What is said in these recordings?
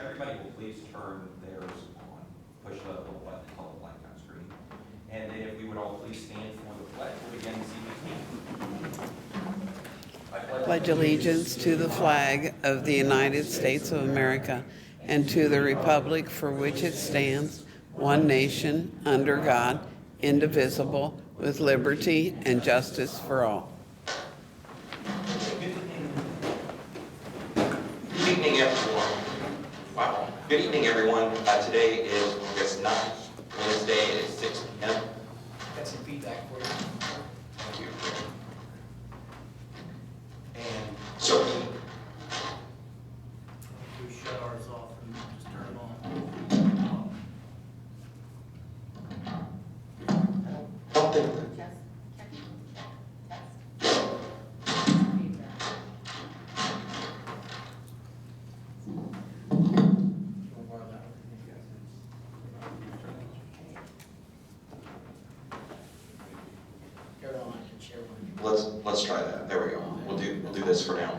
everybody will please turn theirs on, push the little button until the light on screen. And then if we would all please stand for the pledge, we'll begin this evening. I Pledge allegiance to the flag of the United States of America and to the republic for which it stands, one nation, under God, indivisible, with liberty and justice for all. Good evening, everyone. Wow. Good evening, everyone. Today is August 9th, Wednesday at 6 p.m. Got some feedback for you. Thank you. And so We shut ours off and just turn it on. I don't think let's try that. There we go. We'll do this for now.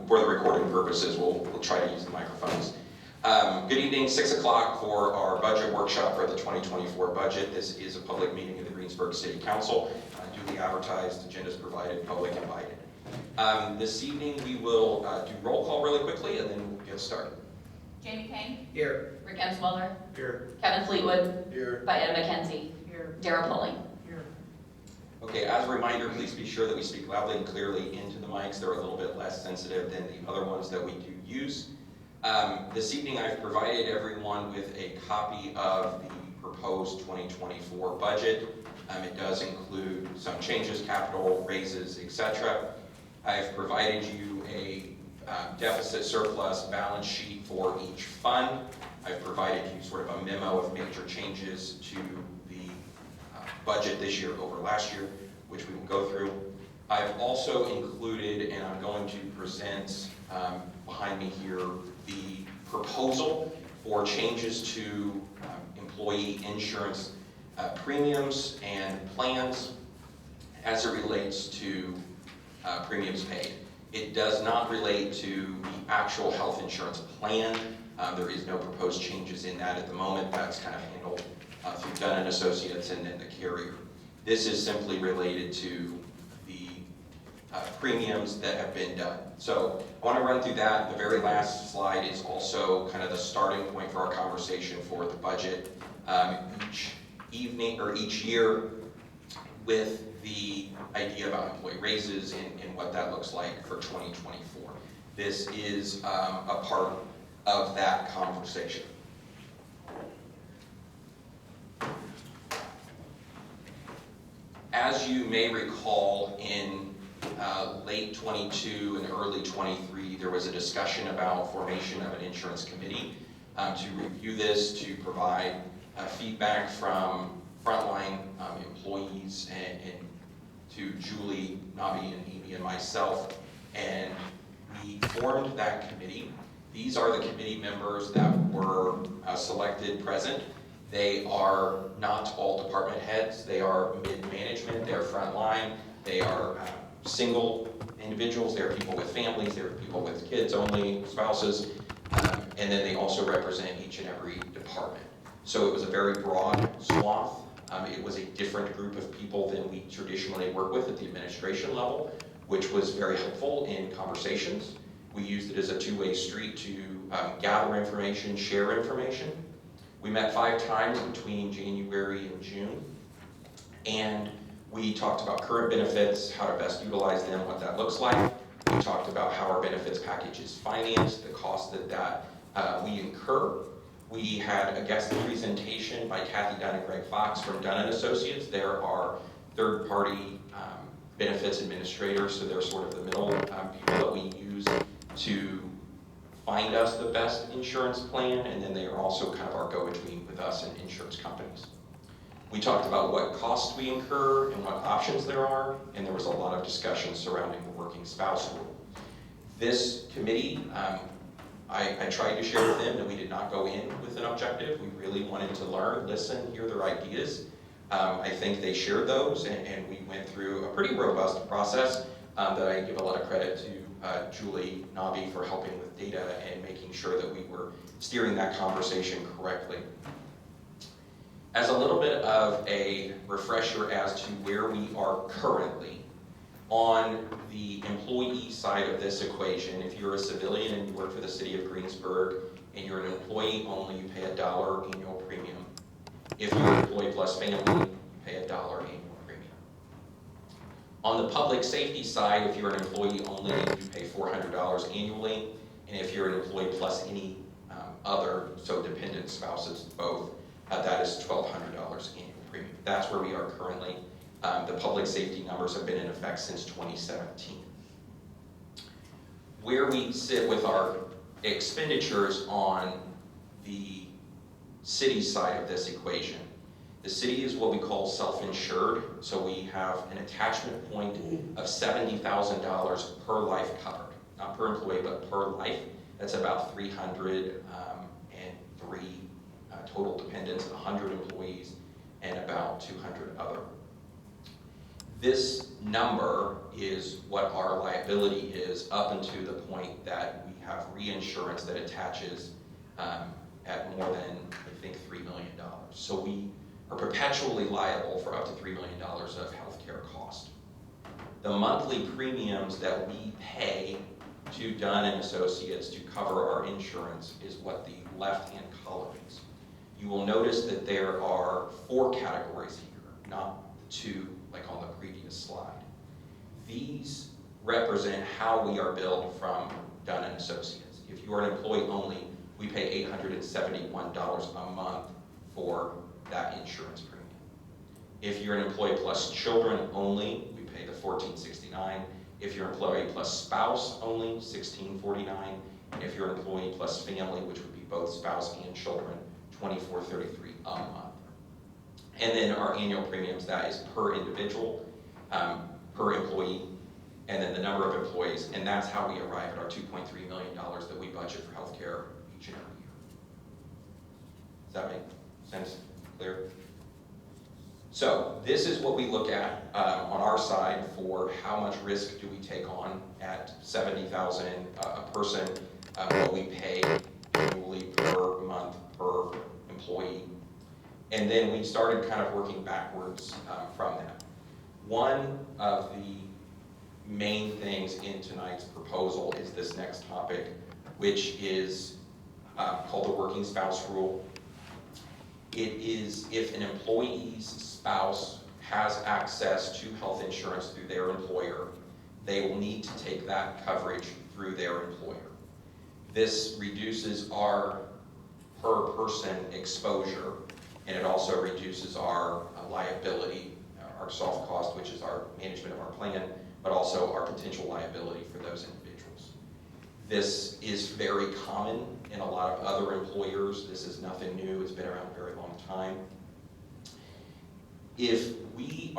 For the recording purposes, we'll try to use the microphones. Good evening, 6 o'clock for our budget workshop for the 2024 budget. This is a public meeting of the Greensburg City Council. Duly advertised, agendas provided, public invited. This evening we will do roll call really quickly and then we'll get started. Jamie Kane. Here. Rick Emsweller. Here. Kevin Fleetwood. Here. Diana McKenzie. Here. Dara Pulley. Here. Okay, as a reminder, please be sure that we speak loudly and clearly into the mics. They're a little bit less sensitive than the other ones that we do use. This evening I've provided everyone with a copy of the proposed 2024 budget. It does include some changes, capital raises, etc. I've provided you a deficit surplus balance sheet for each fund. I've provided you sort of a memo of major changes to the budget this year over last year, which we will go through. I've also included, and I'm going to present behind me here, the proposal for changes to employee insurance premiums and plans as it relates to premiums paid. It does not relate to the actual health insurance plan. There is no proposed changes in that at the moment. That's kind of handled through Dunn & Associates and then the carrier. This is simply related to the premiums that have been done. So I want to run through that. The very last slide is also kind of the starting point for our conversation for the budget each evening or each year, with the idea about employee raises and what that looks like for 2024. This is a part of that conversation. As you may recall, in late 22 and early 23, there was a discussion about formation of an insurance committee to review this, to provide feedback from frontline employees and to Julie, Nabi, and Amy, and myself, and we formed that committee. These are the committee members that were selected present. They are not all department heads. They are mid-management, they're frontline, they are single individuals, they are people with families, they are people with kids only, spouses, and then they also represent each and every department. So it was a very broad swath. It was a different group of people than we traditionally work with at the administration level, which was very helpful in conversations. We used it as a two-way street to gather information, share information. We met 5 times between January and June, and we talked about current benefits, how to best utilize them, what that looks like. We talked about how our benefits package is financed, the cost that we incur. We had a guest presentation by Kathy Dunn and Greg Fox from Dunn & Associates. There are third-party benefits administrators, so they're sort of the middle people that we use to find us the best insurance plan, and then they are also kind of our go-between with us and insurance companies. We talked about what costs we incur and what options there are, and there was a lot of discussion surrounding the working spouse rule. This committee, I tried to share with them that we did not go in with an objective. We really wanted to learn, listen, hear their ideas. I think they shared those, and we went through a pretty robust process that I give a lot of credit to Julie Nabi for helping with data and making sure that we were steering that conversation correctly. As a little bit of a refresher as to where we are currently, on the employee side of this equation, if you're a civilian and you work for the city of Greensburg and you're an employee only, you pay $1 annual premium. If you're an employee plus family, you pay $1 annual premium. On the public safety side, if you're an employee only, you pay $400 annually. And if you're an employee plus any other, so dependent spouses, both, that is $1,200 annual premium. That's where we are currently. The public safety numbers have been in effect since 2017. Where we sit with our expenditures on the city side of this equation. The city is what we call self-insured, so we have an attachment point of $70,000 per life covered. Not per employee, but per life. That's about 303 total dependents, 100 employees, and about 200 other. This number is what our liability is up until the point that we have reinsurance that attaches at more than, I think, $3 million. So we are perpetually liable for up to $3 million of healthcare cost. The monthly premiums that we pay to Dunn and Associates to cover our insurance is what the left-hand column is. You will notice that there are 4 categories here, not 2 like on the previous slide. These represent how we are billed from Dunn and Associates. If you are an employee only, we pay $871 a month for that insurance premium. If you're an employee plus children only, we pay the $1,469. If you're an employee plus spouse only, $1,649. And if you're an employee plus family, which would be both spouse and children, $2,433 a month. And then our annual premiums, that is per individual, per employee, and then the number of employees, and that's how we arrive at our $2.3 million that we budget for healthcare each and every year. Does that make sense? Clear? So this is what we look at on our side for how much risk do we take on at $70,000 a person, what we pay annually per month per employee. And then we started kind of working backwards from that. One of the main things in tonight's proposal is this next topic, which is called the working spouse rule. It is if an employee's spouse has access to health insurance through their employer, they will need to take that coverage through their employer. This reduces our per person exposure, and it also reduces our liability, our soft cost, which is our management of our plan, but also our potential liability for those individuals. This is very common in a lot of other employers. This is nothing new. It's been around a very long time. If we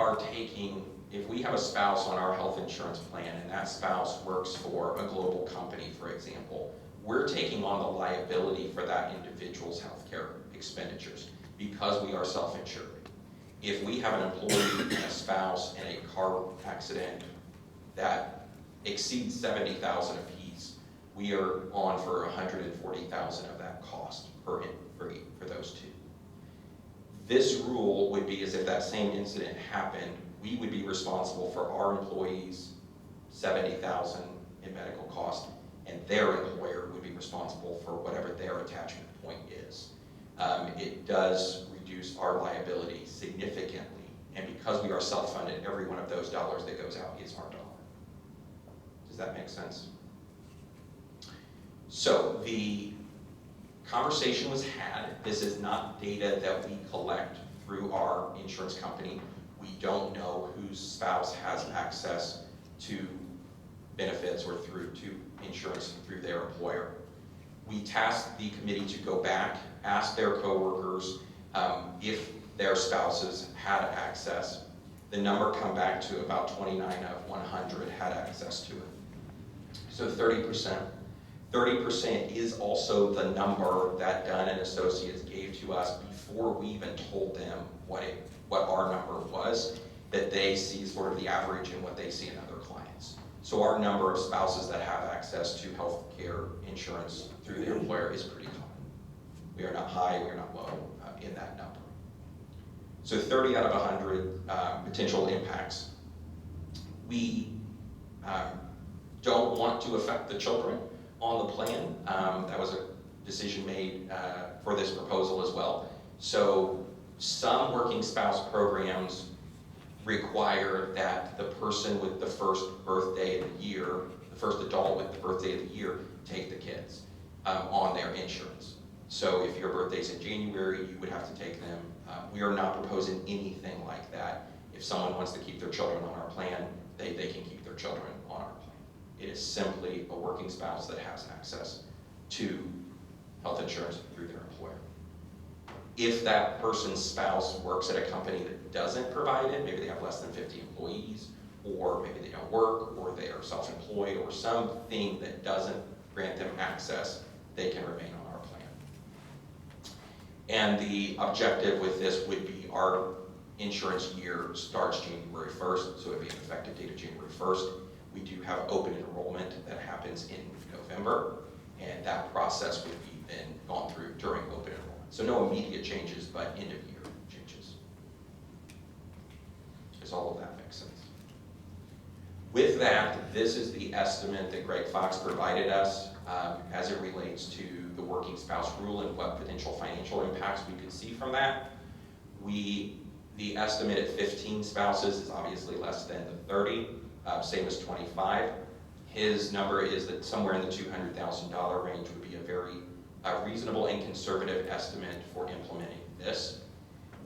have a spouse on our health insurance plan and that spouse works for a global company, for example, we're taking on the liability for that individual's healthcare expenditures because we are self-insured. If we have an employee and a spouse in a car accident that exceeds $70,000 apiece, we are on for $140,000 of that cost for those two. This rule would be as if that same incident happened, we would be responsible for our employees' $70,000 in medical cost, and their employer would be responsible for whatever their attachment point is. It does reduce our liability significantly, and because we are self-funded, every one of those dollars that goes out is our dollar. Does that make sense? So the conversation was had. This is not data that we collect through our insurance company. We don't know whose spouse has access to benefits or to insurance through their employer. We tasked the committee to go back, ask their coworkers if their spouses had access. The number come back to about 29 of 100 had access to it. So 30%. 30% is also the number that Dunn and Associates gave to us before we even told them what our number was, that they see sort of the average and what they see in other clients. So our number of spouses that have access to health care insurance through their employer is pretty common. We are not high, we are not low in that number. So 30 out of 100 potential impacts. We don't want to affect the children on the plan. That was a decision made for this proposal as well. So some working spouse programs require that the person with the first birthday of the year, the first adult with the birthday of the year, take the kids on their insurance. So if your birthday's in January, you would have to take them. We are not proposing anything like that. If someone wants to keep their children on our plan, they can keep their children on our plan. It is simply a working spouse that has access to health insurance through their employer. If that person's spouse works at a company that doesn't provide it, maybe they have less than 50 employees, or maybe they don't work, or they are self-employed, or something that doesn't grant them access, they can remain on our plan. And the objective with this would be our insurance year starts January 1st, so it would be an effective date of January 1st. We do have open enrollment that happens in November, and that process would be then gone through during open enrollment. So no immediate changes, but end of year changes. Does all of that make sense? With that, this is the estimate that Greg Fox provided us as it relates to the working spouse rule and what potential financial impacts we could see from that. The estimate at 15 spouses is obviously less than the 30, same as 25. His number is that somewhere in the $200,000 range would be a very reasonable and conservative estimate for implementing this.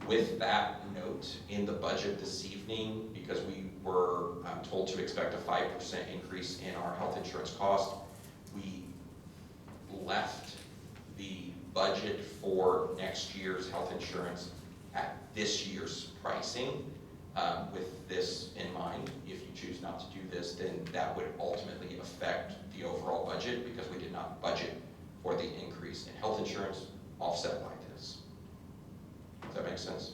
With that note, in the budget this evening, because we were told to expect a 5% increase in our health insurance cost, we left the budget for next year's health insurance at this year's pricing. With this in mind, if you choose not to do this, then that would ultimately affect the overall budget because we did not budget for the increase in health insurance offset by this. Does that make sense?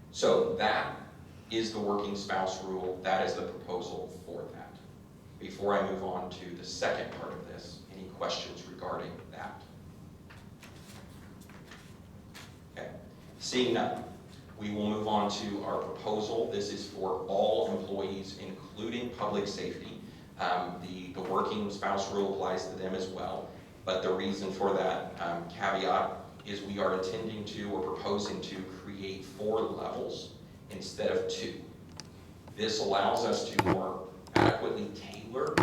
So that is the working spouse rule. That is the proposal for that. Before I move on to the second part of this, any questions regarding that? Okay. Seeing none, we will move on to our proposal. This is for all employees, including public safety. The working spouse rule applies to them as well, but the reason for that caveat is we are intending to or proposing to create 4 levels instead of 2. This allows us to more adequately tailor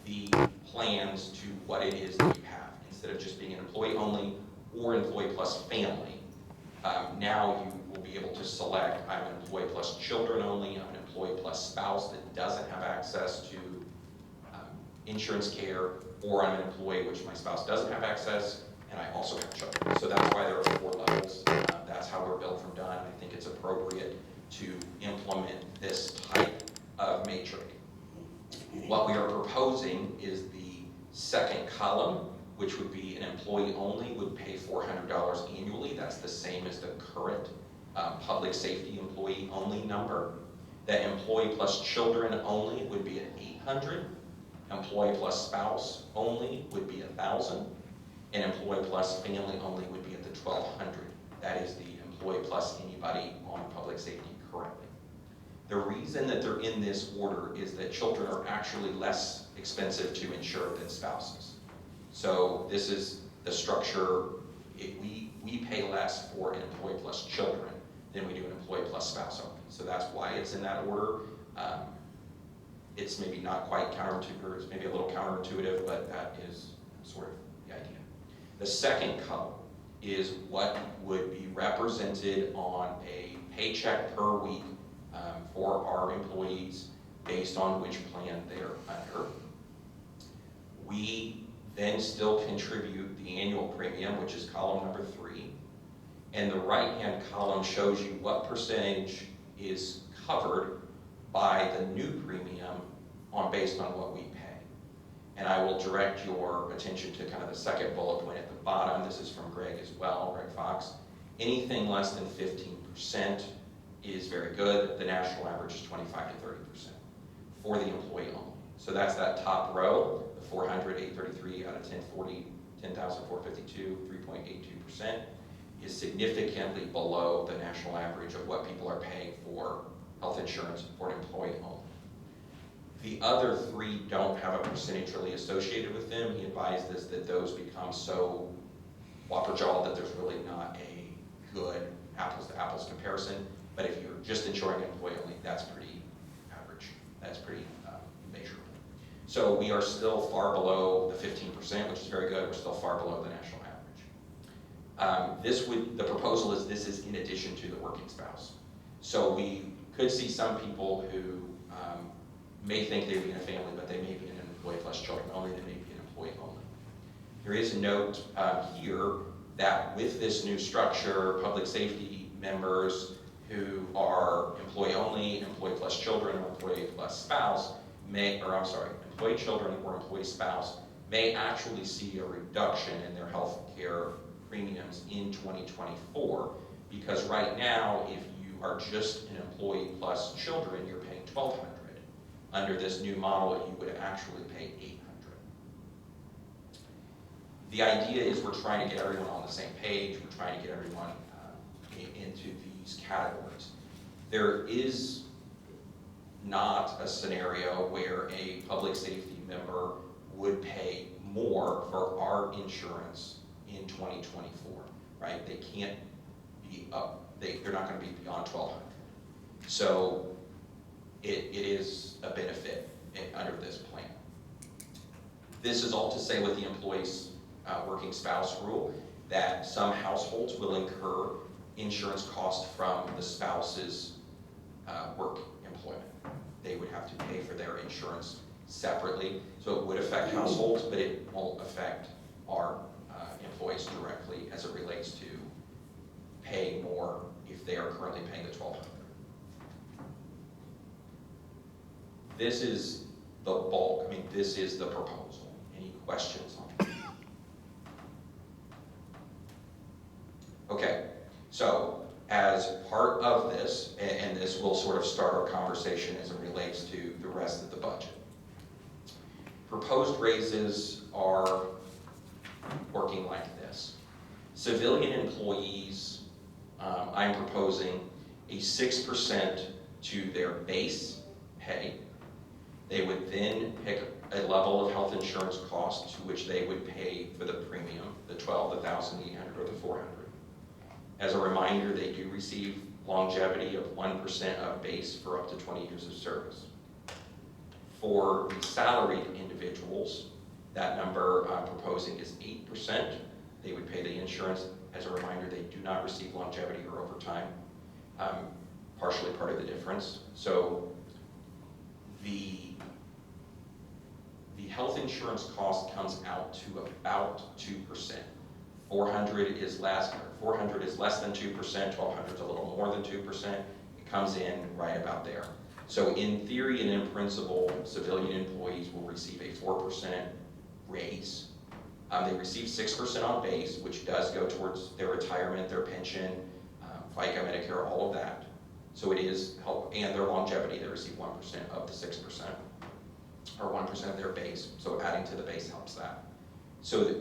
the plans to what it is that you have. Instead of just being an employee only or employee plus family, now you will be able to select, I'm an employee plus children only, I'm an employee plus spouse that doesn't have access to insurance care, or I'm an employee which my spouse doesn't have access, and I also have children. So that's why there are 4 levels. That's how we're built from done. I think it's appropriate to implement this type of matrix. What we are proposing is the second column, which would be an employee only would pay $400 annually. That's the same as the current public safety employee only number. That employee plus children only would be at $800. Employee plus spouse only would be $1,000. And employee plus family only would be at the $1,200. That is the employee plus anybody on public safety currently. The reason that they're in this order is that children are actually less expensive to insure than spouses. So this is the structure. We pay less for an employee plus children than we do an employee plus spouse only. So that's why it's in that order. It's maybe not quite counterintuitive, or it's maybe a little counterintuitive, but that is sort of the idea. The second column is what would be represented on a paycheck per week for our employees based on which plan they're under. We then still contribute the annual premium, which is column number 3. And the right-hand column shows you what percentage is covered by the new premium based on what we pay. And I will direct your attention to kind of the second bullet point at the bottom. This is from Greg as well, Greg Fox. Anything less than 15% is very good. The national average is 25 to 30%. for the employee only. So that's that top row, the 400, 833 out of 1040, 10,452, 3.82% is significantly below the national average of what people are paying for health insurance for an employee only. The other three don't have a percentage really associated with them. He advised us that those become so whopper-jawed that there's really not a good apples-to-apples comparison. But if you're just insuring an employee only, that's pretty average. That's pretty measurable. So we are still far below the 15%, which is very good. We're still far below the national average. The proposal is this is in addition to the working spouse. So we could see some people who may think they'd be in a family, but they may be an employee plus children only, they may be an employee only. There is a note here that with this new structure, public safety members who are employee only, employee plus children, or employee plus spouse employee children or employee spouse may actually see a reduction in their health care premiums in 2024, because right now, if you are just an employee plus children, you're paying $1,200. Under this new model, you would actually pay $800. The idea is we're trying to get everyone on the same page. We're trying to get everyone into these categories. There is not a scenario where a public safety member would pay more for our insurance in 2024, right? They can't be up, they're not going to be beyond $1,200. So it is a benefit under this plan. This is all to say with the employee's working spouse rule that some households will incur insurance costs from the spouse's work employment. They would have to pay for their insurance separately. So it would affect households, but it won't affect our employees directly as it relates to paying more if they are currently paying the $1,200. This is the bulk. I mean, this is the proposal. Any questions on it? Okay, so as part of this, and this will sort of start our conversation as it relates to the rest of the budget. Proposed raises are working like this. Civilian employees, I'm proposing a 6% to their base pay. They would then pick a level of health insurance cost to which they would pay for the premium, the $12,000, the $1,800, or the $400. As a reminder, they do receive longevity of 1% of base for up to 20 years of service. For salaried individuals, that number I'm proposing is 8%. They would pay the insurance. As a reminder, they do not receive longevity or overtime, partially part of the difference. So the health insurance cost comes out to about 2%. 400 is less than 2%, 1,200 is a little more than 2%. It comes in right about there. So in theory and in principle, civilian employees will receive a 4% raise. They receive 6% on base, which does go towards their retirement, their pension, FICA, Medicare, all of that. So it is help, and their longevity, they receive 1% of the 6%, or 1% of their base. So adding to the base helps that. So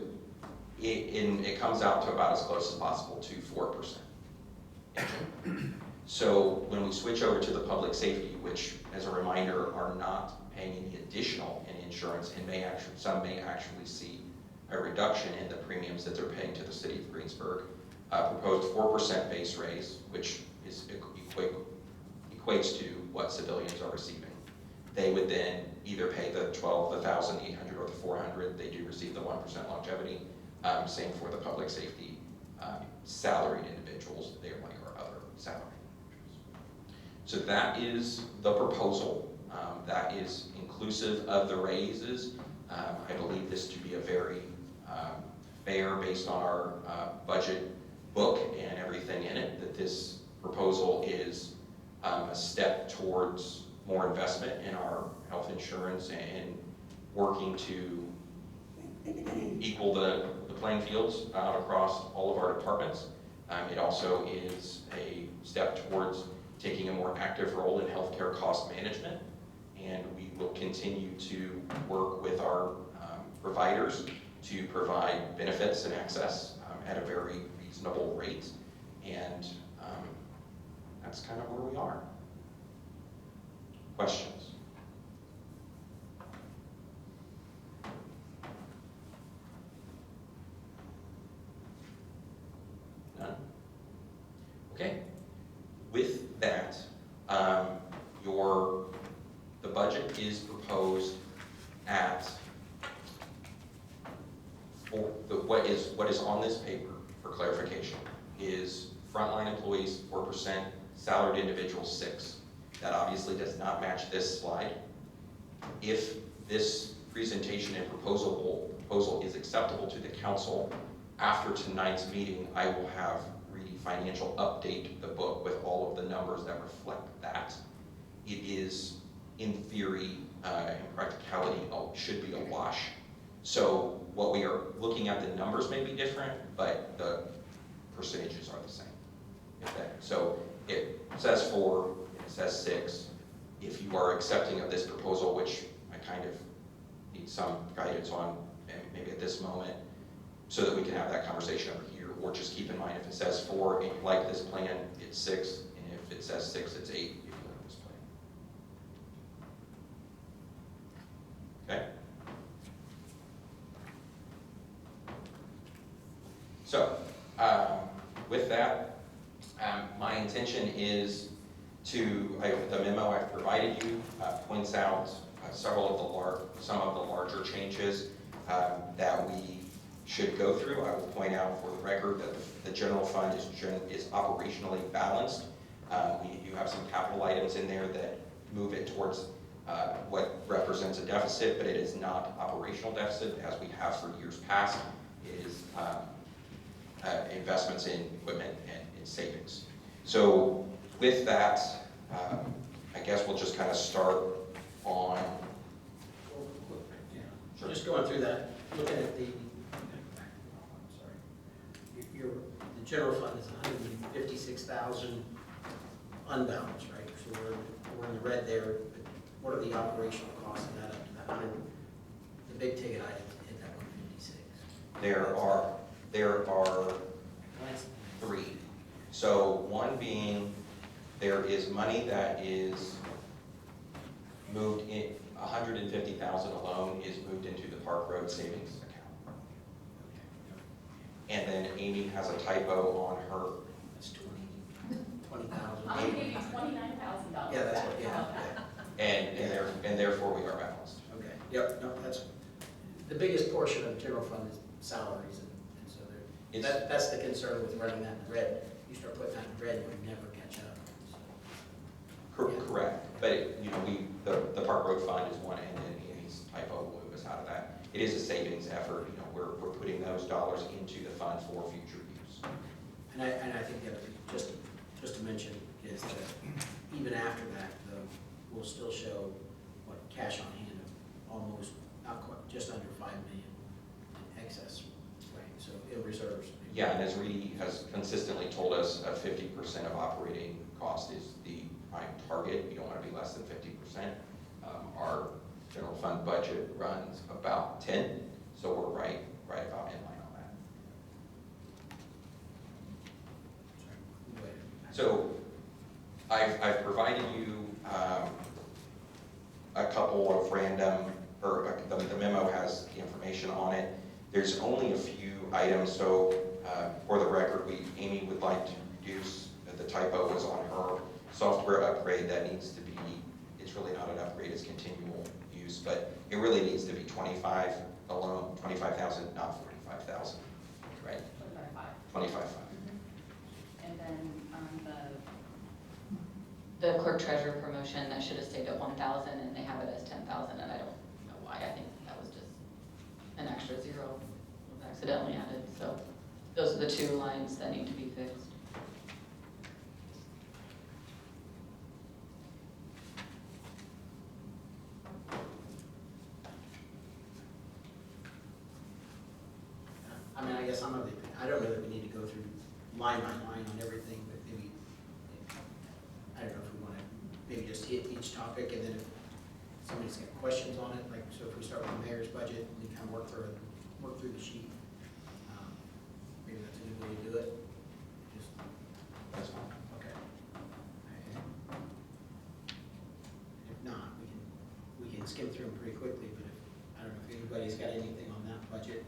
it comes out to about as close as possible to 4%. So when we switch over to the public safety, which, as a reminder, are not paying any additional in insurance, and some may actually see a reduction in the premiums that they're paying to the city of Greensburg, proposed 4% base raise, which is equates to what civilians are receiving. They would then either pay the $1,800, or the $400. They do receive the 1% longevity. Same for the public safety salaried individuals, or other salaried individuals. So that is the proposal. That is inclusive of the raises. I believe this to be a very fair, based on our budget book and everything in it, that this proposal is a step towards more investment in our health insurance and working to equal the playing fields across all of our departments. It also is a step towards taking a more active role in healthcare cost management and we will continue to work with our providers to provide benefits and access at a very reasonable rate, and that's kind of where we are. Questions? None? Okay. With that, the budget is proposed at what is on this paper, for clarification, is frontline employees 4%, salaried individuals 6%. That obviously does not match this slide. If this presentation and proposal is acceptable to the council, after tonight's meeting, I will have Reedy Financial update the book with all of the numbers that reflect that. It is, in theory, in practicality, should be a wash. So what we are looking at, the numbers may be different, but the percentages are the same. So it says 4, it says 6. If you are accepting of this proposal, which I kind of need some guidance on, maybe at this moment, so that we can have that conversation over here, or just keep in mind if it says 4 and you like this plan, it's 6, and if it says 6, it's 8 if you like this plan. Okay? So, with that, my intention is the memo I've provided you points out some of the larger changes that we should go through. I will point out for the record that the general fund is operationally balanced. You have some capital items in there that move it towards what represents a deficit, but it is not operational deficit as we have for years past. It is investments in equipment and in savings. So with that, I guess we'll just kind of start on. Sure. Just going through that, looking at the general fund is 156,000 unbalanced, right? So we're in the red there. But what are the operational costs of that up to that 100? The big ticket items hit that 156. There are 3. So one being, there is money that is moved in, 150,000 alone is moved into the Park Road savings account. And then Amy has a typo on her. That's 20,000. I'm giving you $29,000. Yeah, that's what, yeah. And therefore we are balanced. Okay, yep, no, that's, the biggest portion of the general fund is salaries, and so that's the concern with running that in red. You start putting that in red, you never catch up. So. Correct, but the Park Road Fund is one, and then Amy's typo will move us out of that. It is a savings effort. We're putting those dollars into the fund for future use. And I think the other thing, just to mention, is that even after that, though, we'll still show what cash on hand of almost not quite, just under $5 million in excess, right? So in reserves. Yeah, and as Reedy has consistently told us, 50% of operating cost is the prime target. You don't want to be less than 50%. Our general fund budget runs about 10, so we're right about in line on that. So I've provided you a couple of random, or the memo has the information on it. There's only a few items, so for the record, Amy would like to reduce, the typo was on her software upgrade. That needs to be, it's really not an upgrade, it's continual use, but it really needs to be 25 alone, 25,000, not 45,000, right? 25,500. And then the clerk treasurer promotion, that should have stayed at 1,000 and they have it as 10,000, and I don't know why. I think that was just an extra zero was accidentally added. So those are the 2 lines that need to be fixed. I mean, I guess I don't know that we need to go through line by line on everything, but maybe, I don't know if we want to maybe just hit each topic, and then somebody's got questions on it, like, so if we start with the mayor's budget, we kind of work through the sheet. Maybe that's a good way to do it. Just, That's fine. okay. If not, we can skim through them pretty quickly, but if, I don't know if anybody's got anything on that budget.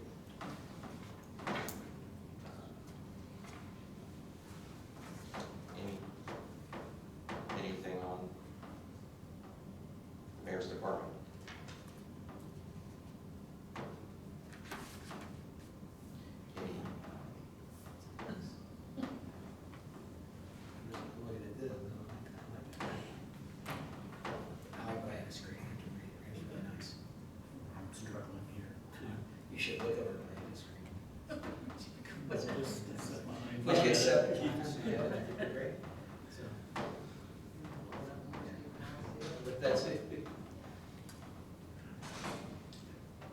Anything on mayor's department? Any, Looking at this, I like buying a screen, it's really nice. I'm struggling here. You should look over buying a screen. It's just, it's mine. Let's get set. Yeah, that'd be great. So, but that's it.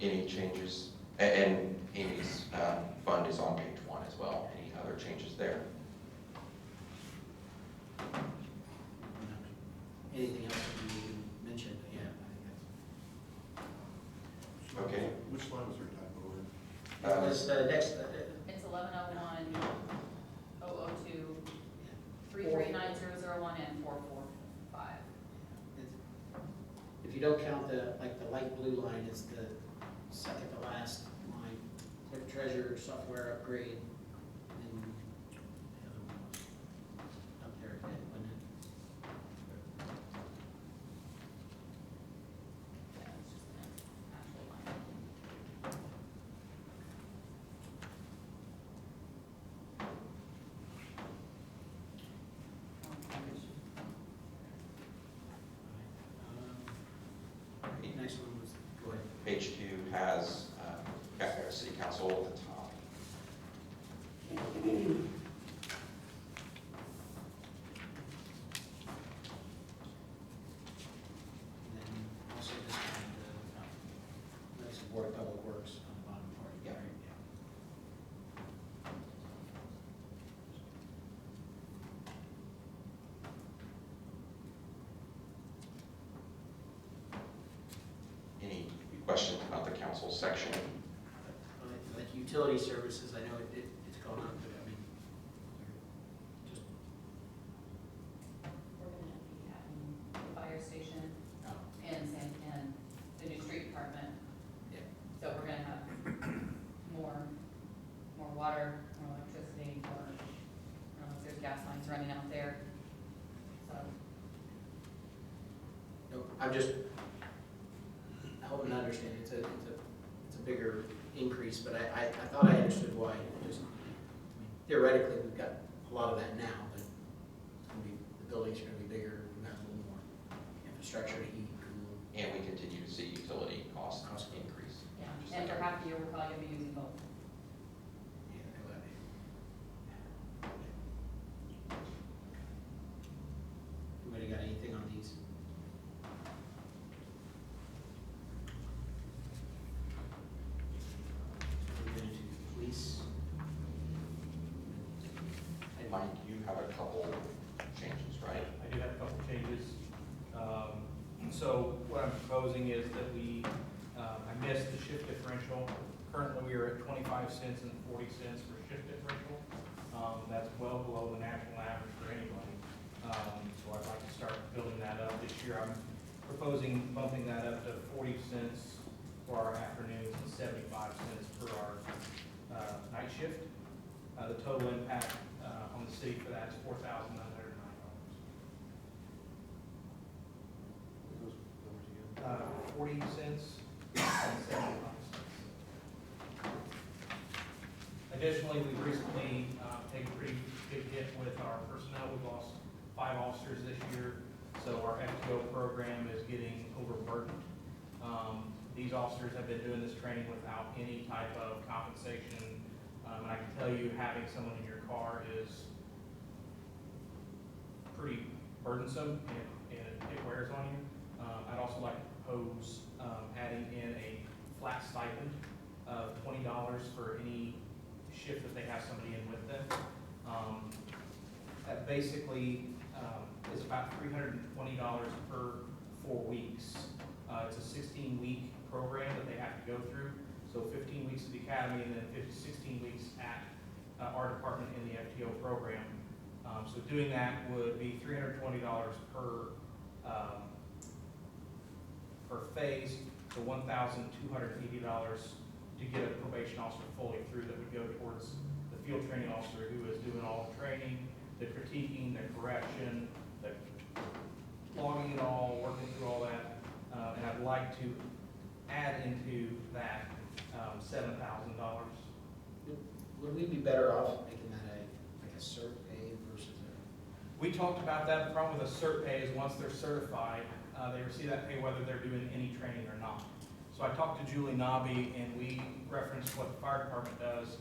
any changes? And Amy's fund is on page 1 as well. Any other changes there? Anything else that you mentioned? Yeah, I think Okay. Which line was her typo in? that's. That was the next, It's 1101, 002, 339001, and 445. if you don't count the, like, the light blue line, it's the second to last line, clerk treasurer software upgrade, and the other one was up there again, wasn't it? Yeah, it's just an actual line. Next one was, go ahead. Page 2 has city council at the top. And then also just kind of, that's the Board of Public Works on the bottom part. Yeah. Right, Any questions about the council section? Like utility services, I know it's gone up, but I mean, just, We're gonna be having the fire station oh, and the new street department. yeah. So we're gonna have more water, more electricity, more, I don't know if there's gas lines running out there. So, No, I'm just, I hope I'm understanding, it's a bigger increase, but I thought I understood why. Just, I mean, theoretically, we've got a lot of that now, but it's gonna be, the buildings are gonna be bigger, we've got a little more infrastructure to heat, cool. And we continue to see utility costs increase. yeah, Just and like for half the year, we're probably gonna be using both. Yeah, I know that. Anybody got anything on these? We're going to police. Hey, Mike, you have a couple changes, right? I do have a couple changes. So what I'm proposing is that I missed the shift differential. Currently, we are at 25 cents and 40 cents for shift differential. That's well below the national average for anybody. So I'd like to start building that up this year. I'm proposing bumping that up to 40 cents for our afternoons and 75 cents for our night shift. The total impact on the city for that is $4,909. Those numbers again? 40 cents and 75 cents. Additionally, we've recently taken a pretty big hit with our personnel. We've lost 5 officers this year, so our FTO program is getting overburdened. These officers have been doing this training without any type of compensation, and I can tell you having someone in your car is pretty burdensome and it wears on you. I'd also like to propose adding in a flat stipend of $20 for any shift that they have somebody in with them. That basically is about $320 per 4 weeks It's a 16-week program that they have to go through. So 15 weeks at the academy and then 16 weeks at our department in the FTO program. So doing that would be $320 per phase, so $1,280 to get a probation officer fully through that would go towards the field training officer who is doing all the training, the critiquing, the correction, the logging it all, working through all that. And I'd like to add into that $7,000. Would we be better off making that like a cert pay versus a? We talked about that. The problem with a cert pay is once they're certified, they receive that pay whether they're doing any training or not. So I talked to Julie Nobby and we referenced what the fire department does,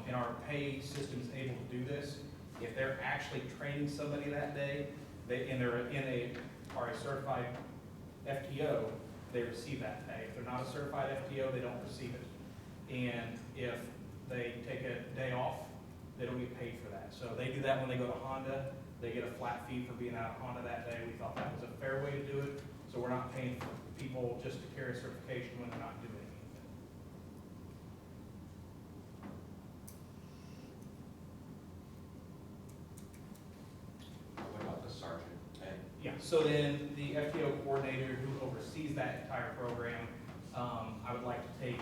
and our pay system is able to do this. If they're actually training somebody that day, and they're are a certified FTO, they receive that pay. If they're not a certified FTO, they don't receive it. And if they take a day off, they don't get paid for that. So they do that when they go to Honda. They get a flat fee for being out of Honda that day. We thought that was a fair way to do it. So we're not paying for people just to carry a certification when they're not doing anything. What about the sergeant pay? Yeah, so then the FTO coordinator who oversees that entire program, I would like to take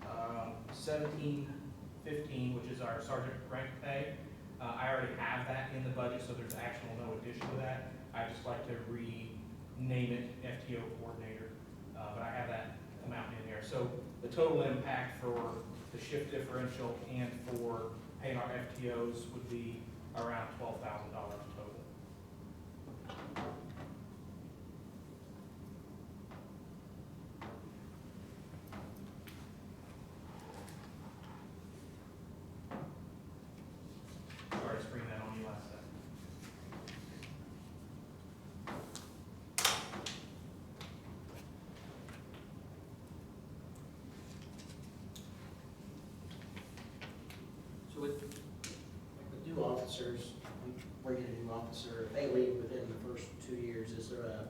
1715, which is our sergeant rank pay. I already have that in the budget, so there's actual no addition to that. I'd just like to rename it FTO coordinator, but I have that amount in there. So the total impact for the shift differential and for paying our FTOs would be around $12,000 total. Sorry to spring that on you last second. So with new officers, we bring in a new officer, if they leave within the first 2 years, is there a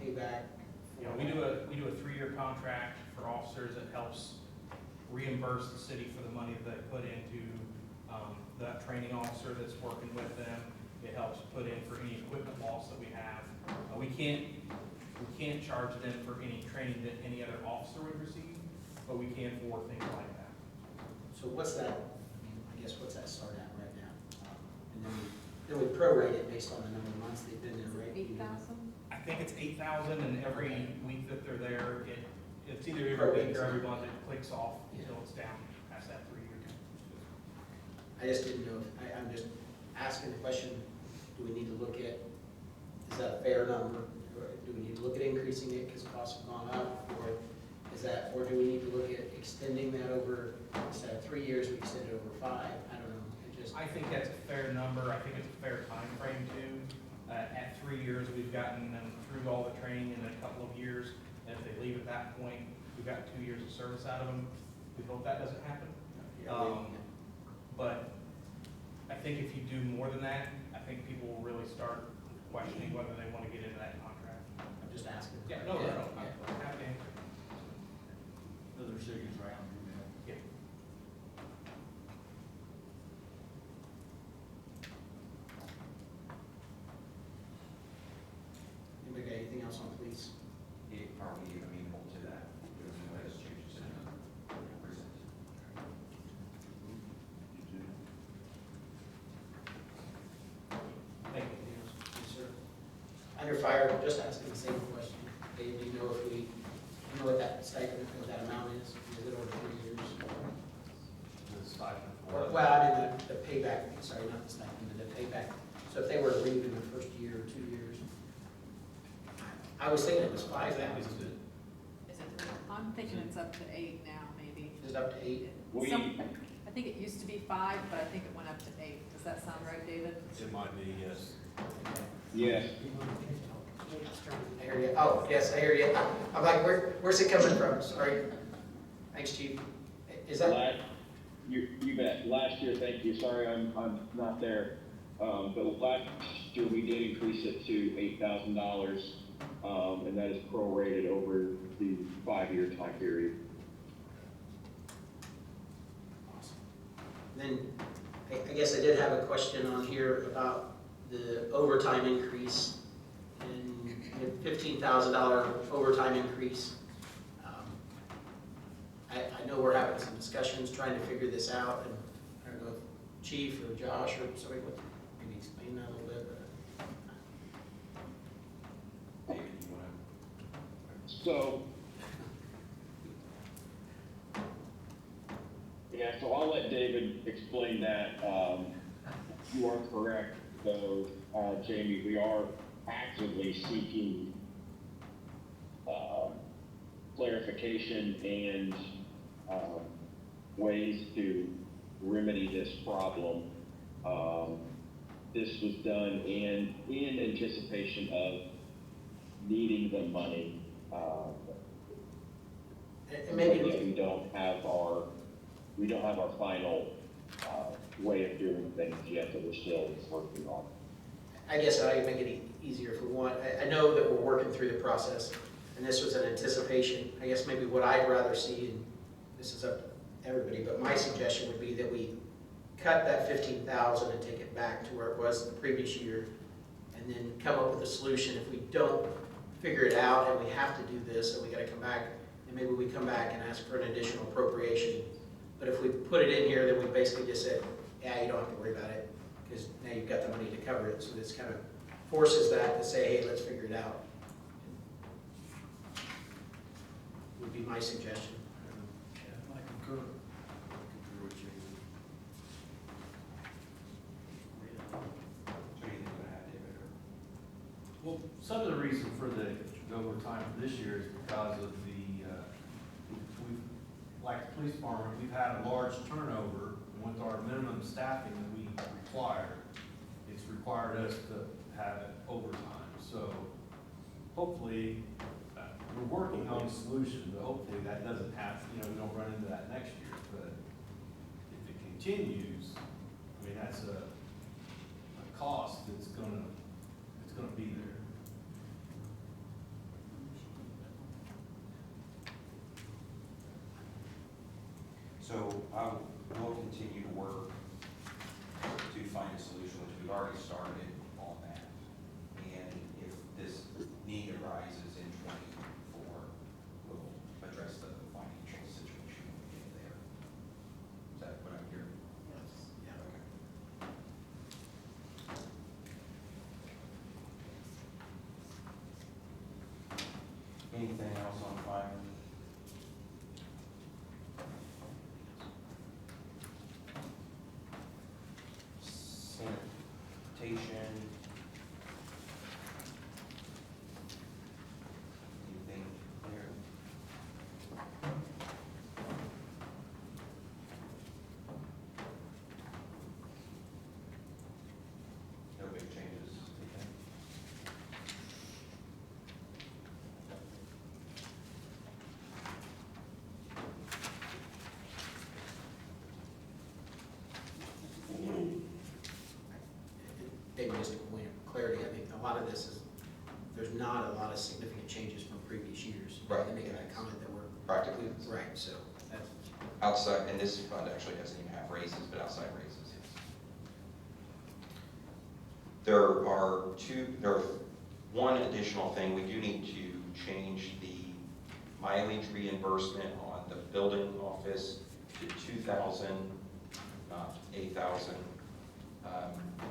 payback? Yeah, we do a 3-year contract for officers that helps reimburse the city for the money that they put into that training officer that's working with them. It helps put in for any equipment loss that we have. We can't charge them for any training that any other officer would receive, but we can for things like that. So what's that, I guess, what's that start at right now? And then we prorate it based on the number of months they've been there, right? 8,000? I think it's 8,000, and every week that they're there, it's either every week or every month it clicks off until it's down past that 3 year. I just didn't know, I'm just asking the question, do we need to look at, is that a fair number? Or do we need to look at increasing it because costs have gone up? Or do we need to look at extending that over, instead of 3 years, we extend it over 5? I don't know, I think that's a fair number. I think it's a fair time frame too. At 3 years, we've gotten them through all the training in a couple of years. And if they leave at that point, we've got 2 years of service out of them. We hope that doesn't happen. But I think if you do more than that, I think people will really start questioning whether they want to get into that contract. I'm just asking. Yeah, no, I'm happy to answer. Other cities around you, man. Yeah. Anybody got anything else on police? Are we amenable to that? There's no latest changes in the recent. Thank you. Yes, sir. Under fire, just asking the same question. Dave, do you know if you know what that stipend, what that amount is? Is it over 3 years? It's 5 and 4. Well, I mean, the payback, sorry, not the stipend, but the payback. So if they were to leave in the first year or 2 years, I was thinking it was 5,000. Is it 3? I'm thinking it's up to 8 now, maybe. Is it up to 8? I think it used to be 5, but I think it went up to 8. Does that sound right, David? It might be, yes. Yes. I hear you. Oh, yes, I hear you. I'm like, where's it coming from? Sorry. Thanks, Chief. Is that? You bet. Last year, thank you. Sorry, I'm not there. But last year we did increase it to $8,000 and that is prorated over the 5-year time period. Then, I guess I did have a question on here about the overtime increase and $15,000 overtime increase. I know we're having some discussions trying to figure this out, and I don't know if Chief or Josh or somebody would maybe explain that a little bit. David, you want to? So, yeah, so I'll let David explain that. You are correct, though, Jamie. We are actively seeking clarification and ways to remedy this problem. This was done in anticipation of needing the money. And maybe we don't have our final way of doing things yet that we're still working on. I guess I can make it easier if we want. I know that we're working through the process, and this was an anticipation. I guess maybe what I'd rather see, and this is up to everybody, but my suggestion would be that we cut that $15,000 and take it back to where it was the previous year, and then come up with a solution. If we don't figure it out and we have to do this, and we got to come back, and maybe we come back and ask for an additional appropriation. But if we put it in here, then we basically just said, yeah, you don't have to worry about it, because now you've got the money to cover it. So this kind of forces that to say, hey, let's figure it out. Would be my suggestion. Yeah, I concur. With you. So you think we're gonna have David or? Well, some of the reason for the overtime for this year is because of the, like the police department, we've had a large turnover, and with our minimum staffing that we require, it's required us to have overtime. So hopefully, we're working on a solution, but hopefully that doesn't have, we don't run into that next year. But if it continues, I mean, that's a cost that's gonna be there. So we'll continue to work to find a solution, which we've already started on that. And if this need arises in '24, we'll address the financial situation when we get there. Is that what I'm hearing? Yes. Yeah. Okay. Anything else on fire? Sanitation. Anything there? No big changes. Okay. Maybe just a point of clarity, I think a lot of this is, there's not a lot of significant changes from previous years. Right. They make that comment that we're. Practically. Right, so that's. Outside, and this fund actually doesn't even have raises, but outside raises, yes. There's one additional thing. We do need to change the mileage reimbursement on the building office to 2,000, not 8,000.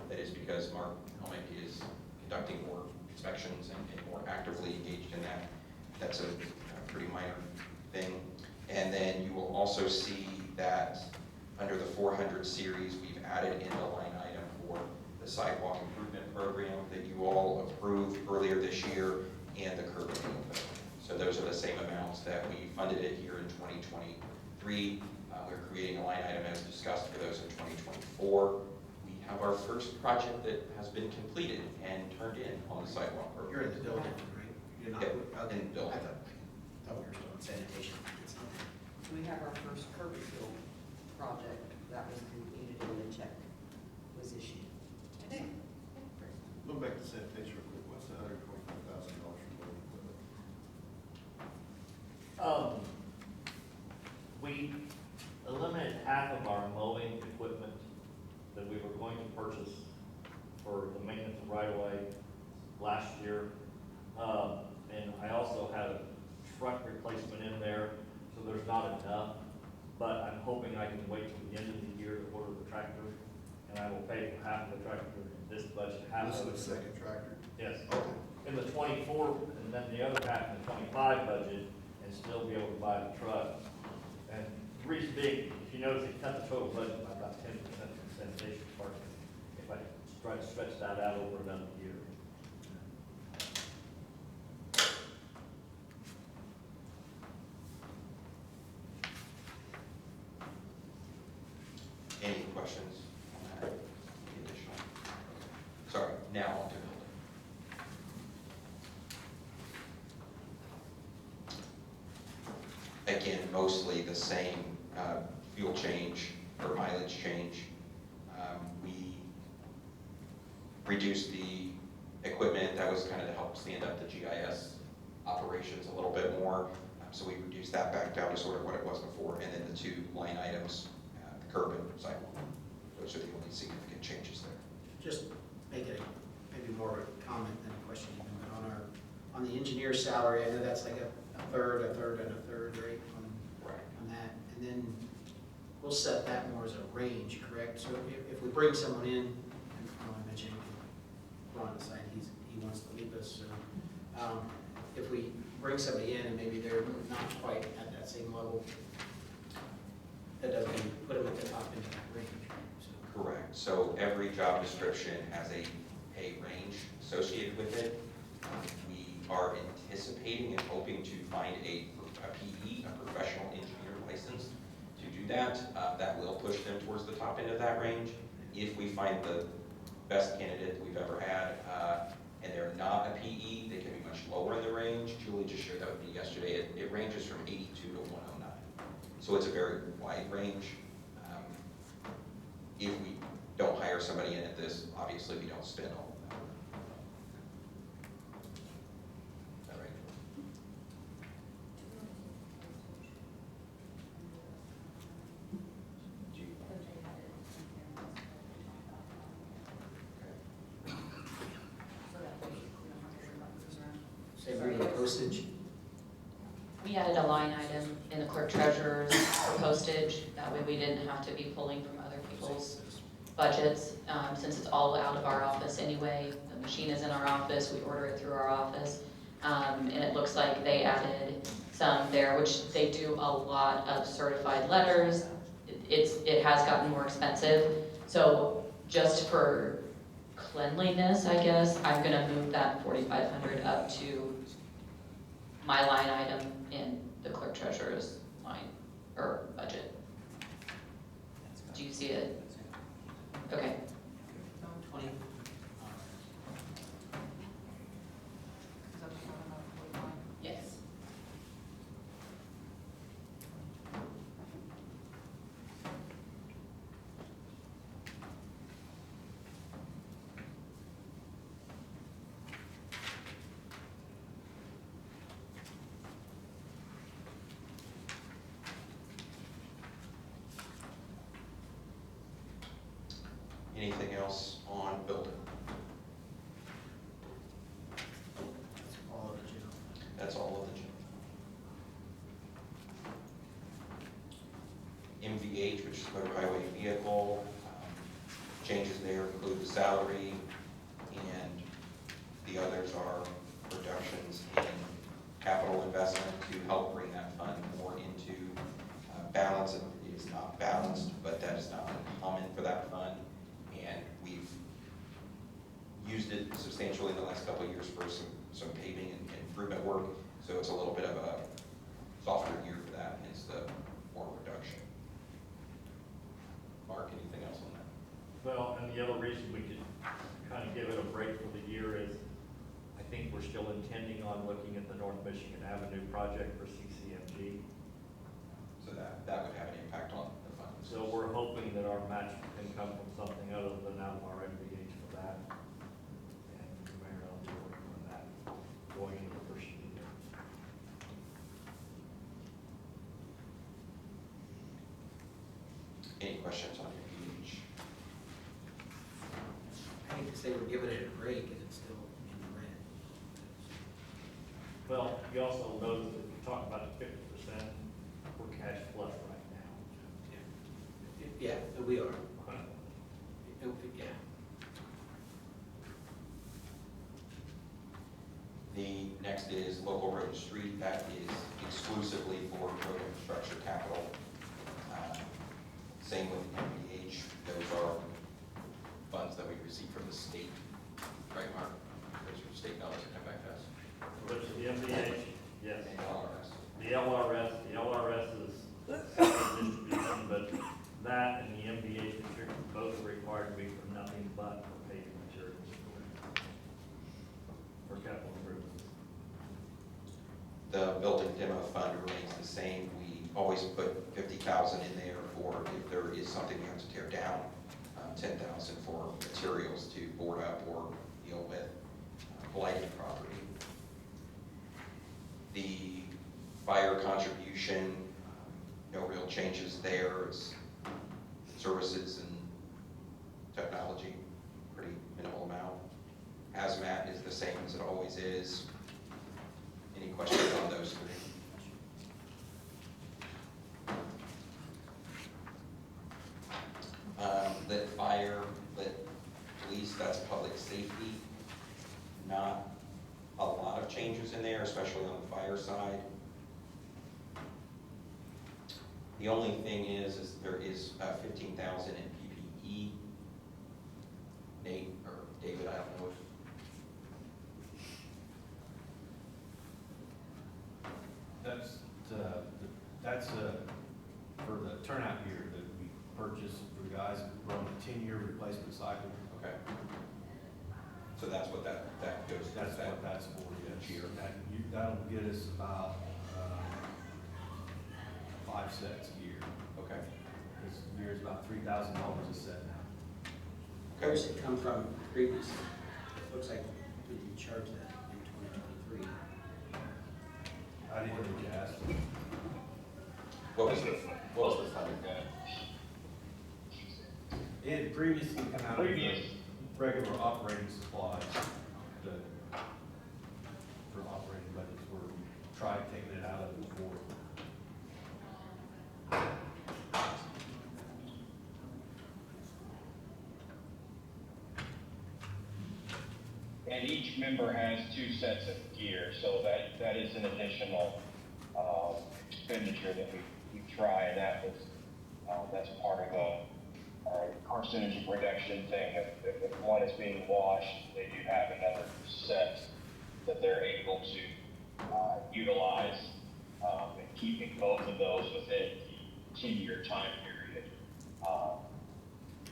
That is because Mark Helmick is conducting more inspections and more actively engaged in that. That's a pretty minor thing. And then you will also see that under the 400 series, we've added in the line item for the sidewalk improvement program that you all approved earlier this year and the curb appeal program. So those are the same amounts that we funded it here in 2023. We're creating a line item as discussed for those in 2024. We have our first project that has been completed and turned in on the sidewalk program. You're in the building, right? You're not. Yep, Okay. in the building. I thought we were still on sanitation. We have our first curb appeal project that was completed and the check was issued today. Look back to sanitation real quick, what's the $125,000 for building? that we were going to purchase for the maintenance of right-of-way last year. And I also had a truck replacement in there, so there's not enough. But I'm hoping I can wait till the end of the year to order the tractor, and I will pay for half of the tractor in this budget, half This of is it. the second tractor? Yes. Okay. In the 24, and then the other half in the 25 budget, and still be able to buy the truck. And the reason being, if you notice, it cut the total budget by about 10% for sanitation department. If I try to stretch that out over another year. Any questions on that? Any additional? Sorry, now on to building. Again, mostly the same fuel change or mileage change. We reduced the equipment. That was kind of to help stand up the GIS operations a little bit more. So we reduced that back down to sort of what it was before. And then the two line items, the curb and sidewalk. Those are the only significant changes there. Just make it maybe more of a comment than a question even, but on the engineer's salary, I know that's like a third, and a third, right, on that. And then we'll set that more as a range, correct? So if we bring someone in, and I mentioned Ron decided he wants to leave us, so if we bring somebody in and maybe they're not quite at that same level, that doesn't mean put them at the top end of that range. So. Correct. So every job description has a pay range associated with it. We are anticipating and hoping to find a PE, a professional engineer license, to do that. That will push them towards the top end of that range. If we find the best candidate that we've ever had, and they're not a PE, they can be much lower in the range. Julie just shared that with me yesterday. It ranges from 82 to 109. So it's a very wide range. If we don't hire somebody in at this, obviously we don't spend all of that. Is that right? Do you- Say maybe postage. We added a line item in the clerk treasurer's for postage, that way we didn't have to be pulling from other people's budgets, since it's all out of our office anyway. The machine is in our office, we order it through our office, and it looks like they added some there, which they do a lot of certified letters. It has gotten more expensive, so just for cleanliness, I guess, I'm gonna move that 4,500 up to my line item in the clerk treasurer's line, or budget. Do you see it? Okay. 20. Is that what you're talking about, 45? Yes. Anything else on building? All of the general. That's all of the MVH, which is motor highway vehicle. Changes there include the salary, and the others are reductions in capital investment to help bring that fund more into balance. It is not balanced, but that is not uncommon for that fund. And we've used it substantially in the last couple of years for some paving and improvement work. So it's a little bit of a softer year for that, hence the more reduction. Mark, anything else on that? Well, and the other reason we could kind of give it a break for the year is I think we're still intending on looking at the North Michigan Avenue project for CCMG. So that would have an impact on the fund. So we're hoping that our match can come from something other than out of our MVH for that. And the mayor will be working on that going into the first of the year. Any questions on MVH? hate to say we're giving it a break, and it's still in the red. Well, you also notice that you talk about the 50%, we're cash flush right now. Yeah, we are. Yeah. The next is local road and street. That is exclusively for road infrastructure capital. Same with MPH. Those are funds that we receive from the state. Right, Mark? Those are state dollars that come back to us. Which is the MBH, yes. And LRS. The LRS is distribution, but that and the MBH restriction both are required to be for nothing but for paving materials for capital improvements. The building demo fund remains the same. We always put 50,000 in there for if there is something we have to tear down, 10,000 for materials to board up or deal with blighted property. The fire contribution, no real changes there. It's services and technology, pretty minimal amount. Hazmat is the same as it always is. Any questions on those three? Lit fire, lit police, that's public safety. Not a lot of changes in there, especially on the fire side. The only thing is there is 15,000 in PPE. Nate or David, I don't know if That's for the turnout gear that we purchased for the guys who run a 10-year replacement cycle. okay. So that's what that goes. That's what that's for each year. That'll get us about 5 sets a year. Okay. This year is about $3,000 a set now. Where does it come from previously? Looks like we didn't charge that in 2023. I didn't adjust. What was the funding? It had previously come out of the regular operating supplies for operating budgets where we tried taking it out of it before. And each member has 2 sets of gear, so that is an additional expenditure that we try, and that's part of our carcinogen reduction thing. If one is being washed, they do have another set that they're able to utilize, and keeping both of those within the 10-year time period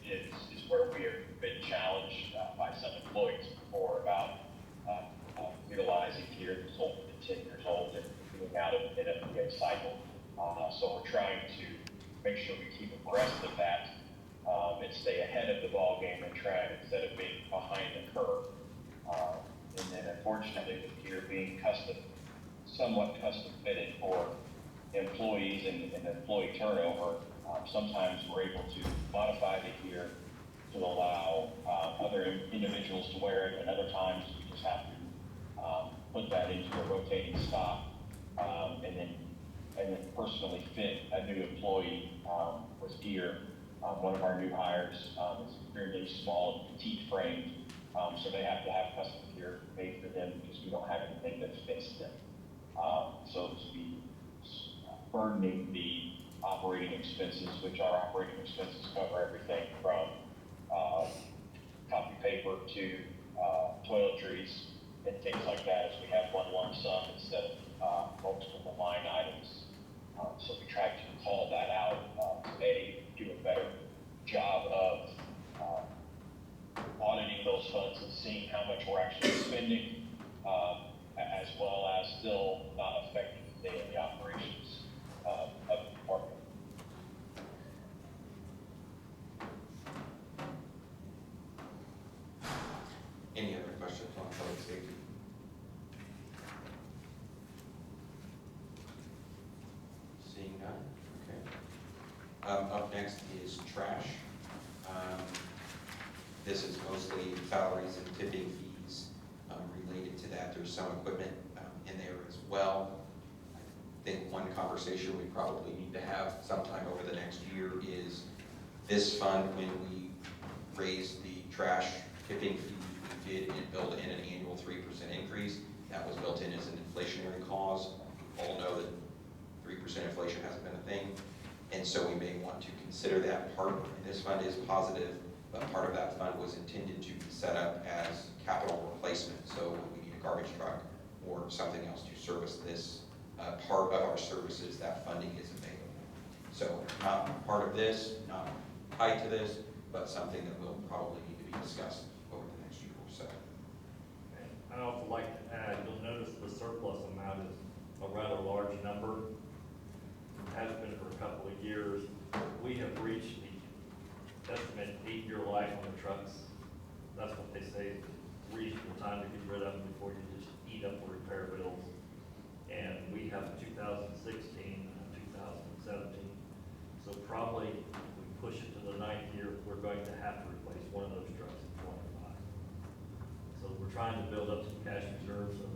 is where we have been challenged by some employees before about utilizing gear that's older than 10 years old and being out of an MPA cycle. So we're trying to make sure we keep abreast of that and stay ahead of the ball game and trend instead of being behind the curve. And then unfortunately, with gear being somewhat custom fitted for employees and employee turnover, sometimes we're able to modify the gear to allow other individuals to wear it, and other times we just have to put that into a rotating stock and then personally fit a new employee with gear. One of our new hires is fairly small and petite framed, so they have to have custom gear made for them because we don't have anything that fits them. So to be burdening the operating expenses, which our operating expenses cover everything from copy paper to toiletries and things like that, as we have one lump sum instead of multiple line items. So we try to call that out to do a better job of auditing those funds and seeing how much we're actually spending, as well as still not affecting the daily operations of the department. Any other questions on public safety? Seeing none, okay. Up next is trash. This is mostly salaries and tipping fees related to that. There's some equipment in there as well. I think one conversation we probably need to have sometime over the next year is this fund, when we raised the trash tipping fee, we did build in an annual 3% increase. That was built in as an inflationary clause. We all know that 3% inflation hasn't been a thing. And so we may want to consider that part. This fund is positive, but part of that fund was intended to be set up as capital replacement. So when we need a garbage truck or something else to service this part of our services, that funding is available. So not part of this, not tied to this, but something that will probably need to be discussed over the next year or so. And I'd also like to add, you'll notice the surplus amount is a rather large number. It has been for a couple of years. We have reached the estimated 8-year life on the trucks. That's what they say, reasonable time to get rid of them before you just eat up the repair bills. And we have 2016 and 2017. So probably if we push it to the 9th year, we're going to have to replace one of those trucks in 25. So we're trying to build up some cash reserves so